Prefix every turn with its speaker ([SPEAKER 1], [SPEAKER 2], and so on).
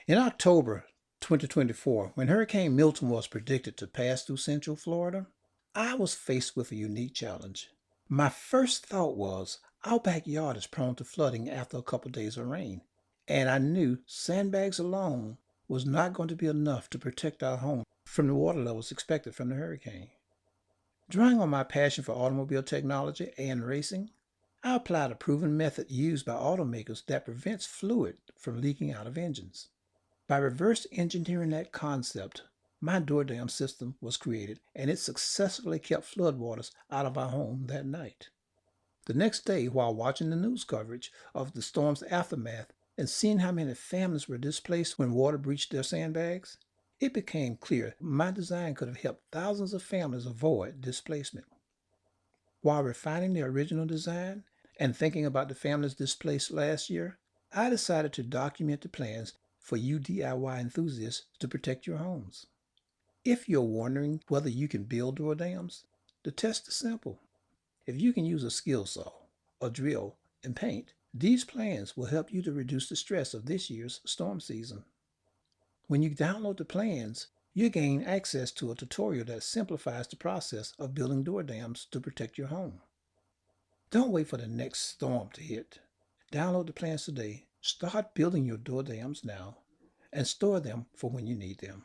[SPEAKER 1] In October 2024, when Hurricane Milton was predicted to pass through Central Florida, I was faced with a unique challenge. My first thought was, our backyard is prone to flooding after a couple days of rain, and I knew sandbags alone was not going to be enough to protect our home from the water levels expected from the hurricane. Drawing on my passion for automobile technology and racing, I applied a proven method used by automakers that prevents fluid from leaking out of engines. By reverse engineering that concept, my door dam system was created and it successfully kept floodwaters out of our home that night. The next day, while watching the news coverage of the storm's aftermath and seeing how many families were displaced when water breached their sandbags, it became clear my design could have helped thousands of families avoid displacement. While refining the original design and thinking about the families displaced last year, I decided to document the plans for you DIY enthusiasts to protect your homes. If you're wondering whether you can build door dams, the test is simple. If you can use a skill saw, a drill, and paint, these plans will help you to reduce the stress of this year's storm season. When you download the plans, you gain access to a tutorial that simplifies the process of building door dams to protect your home. Don't wait for the next storm to hit. Download the plans today, start building your door dams now, and store them for when you need them.